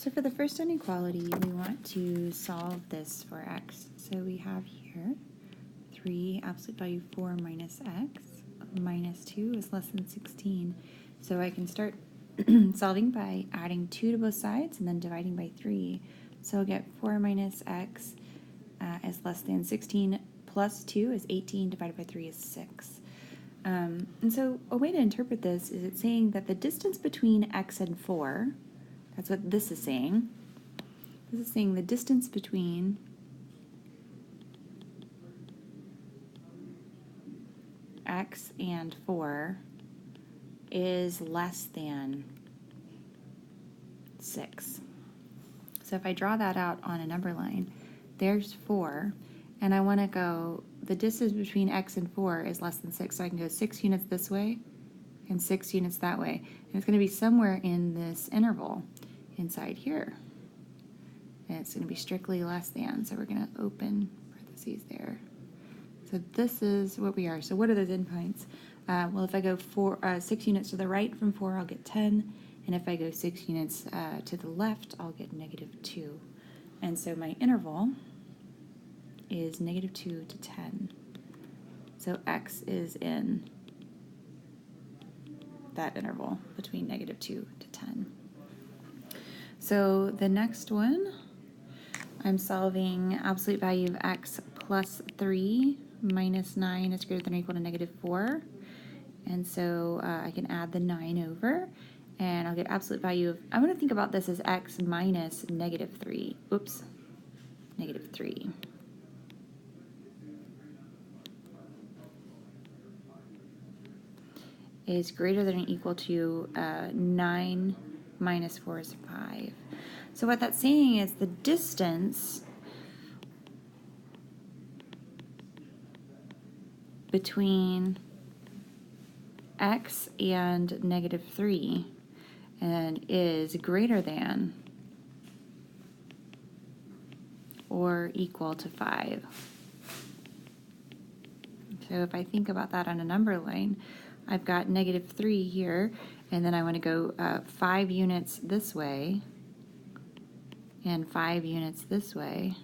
So for the first inequality, we want to solve this for x. So we have here 3, absolute value 4 minus x, minus 2 is less than 16. So I can start solving by adding 2 to both sides and then dividing by 3. So I'll get 4 minus x is less than 16, plus 2 is 18, divided by 3 is 6. And so a way to interpret this is it's saying that the distance between x and 4, that's what this is saying. This is saying the distance between x and 4 is less than 6. So if I draw that out on a number line, there's 4, and I want to go, the distance between x and 4 is less than 6, so I can go 6 units this way and 6 units that way. And it's going to be somewhere in this interval inside here. And it's going to be strictly less than, so we're going to open parentheses there. So this is what we are. So what are those endpoints? Well, if I go 6 units to the right from 4, I'll get 10. And if I go 6 units to the left, I'll get -2. And so my interval is -2 to 10. So x is in that interval between -2 to 10. So the next one, I'm solving absolute value of x plus 3 minus 9 is greater than or equal to -4. And so I can add the 9 over, and I'll get absolute value of, I want to think about this as x minus -3. Oops, -3. Is greater than or equal to 9 minus 4 is 5. So what that's saying is the distance between x and -3 and is greater than or equal to 5. So if I think about that on a number line, I've got -3 here, and then I want to go 5 units this way and 5 units this way.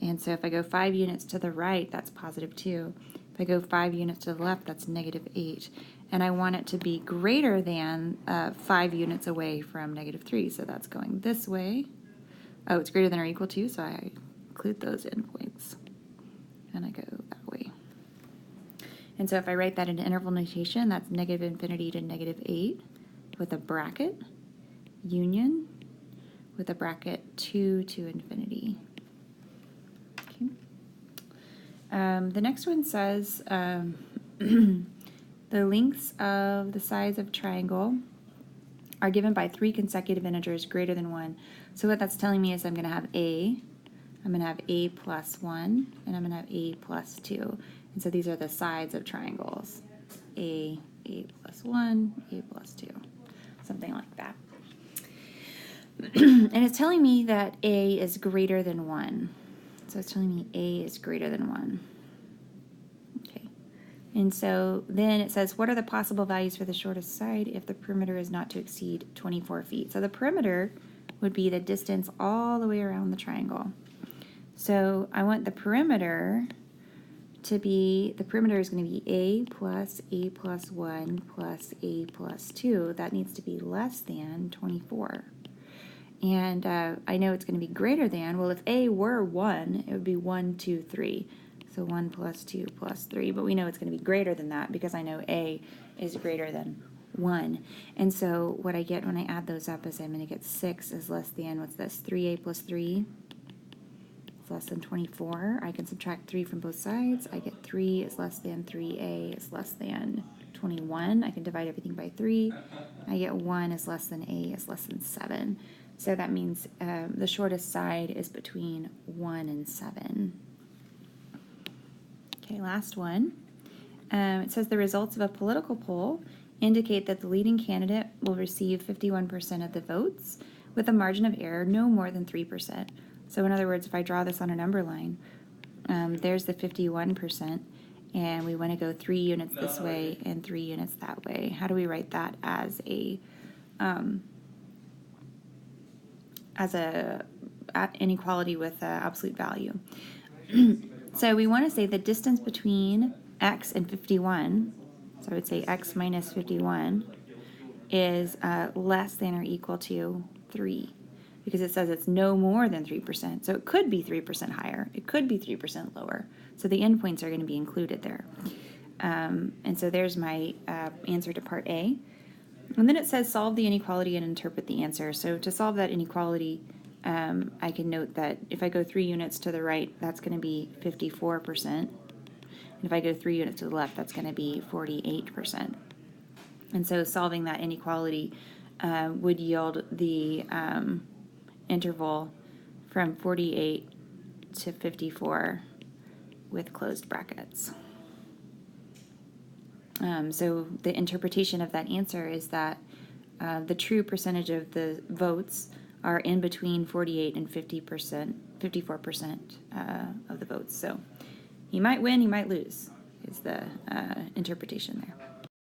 And so if I go 5 units to the right, that's +2. If I go 5 units to the left, that's -8. And I want it to be greater than 5 units away from -3, so that's going this way. Oh, it's greater than or equal to, so I include those endpoints. And I go that way. And so if I write that in interval notation, that's -∞ to -8 with a bracket, union with a bracket 2 to infinity. Okay. The next one says the lengths of the sides of a triangle are given by 3 consecutive integers greater than 1. So what that's telling me is I'm going to have I'm going to have a plus 1, and I'm going to have a plus 2. And so these are the sides of triangles. A plus 1, a plus 2, something like that. And it's telling me that a is greater than 1. So it's telling me a is greater than 1. Okay. And so then it says, what are the possible values for the shortest side if the perimeter is not to exceed 24 feet? So the perimeter would be the distance all the way around the triangle. So I want the perimeter to be, the perimeter is going to be a plus 1 plus a plus 2. That needs to be less than 24. And I know it's going to be greater than, well, if a were 1, it would be 1, 2, 3. So 1 plus 2 plus 3. But we know it's going to be greater than that because I know a is greater than 1. And so what I get when I add those up is I'm going to get 6 is less than, what's this, 3a plus 3 is less than 24. I can subtract 3 from both sides. I get 3 is less than 3a is less than 21. I can divide everything by 3. I get 1 is less than a is less than 7. So that means the shortest side is between 1 and 7. Okay, last one. It says the results of a political poll indicate that the leading candidate will receive 51% of the votes with a margin of error no more than 3%. So in other words, if I draw this on a number line, there's the 51%, and we want to go 3 units this way and 3 units that way. How do we write that as a as a inequality with absolute value. So we want to say the distance between x and 51, so I would say x minus 51, is less than or equal to 3, because it says it's no more than 3%. So it could be 3% higher. It could be 3% lower. So the endpoints are going to be included there. And so there's my answer to part A. And then it says solve the inequality and interpret the answer. So to solve that inequality, I can note that if I go 3 units to the right, that's going to be 54%. And if I go 3 units to the left, that's going to be 48%. And so solving that inequality would yield the interval from 48 to 54 with closed brackets. So the interpretation of that answer is that the true percentage of the votes are in between 48 and 50%, 54% of the votes. So he might win, he might lose, is the interpretation there.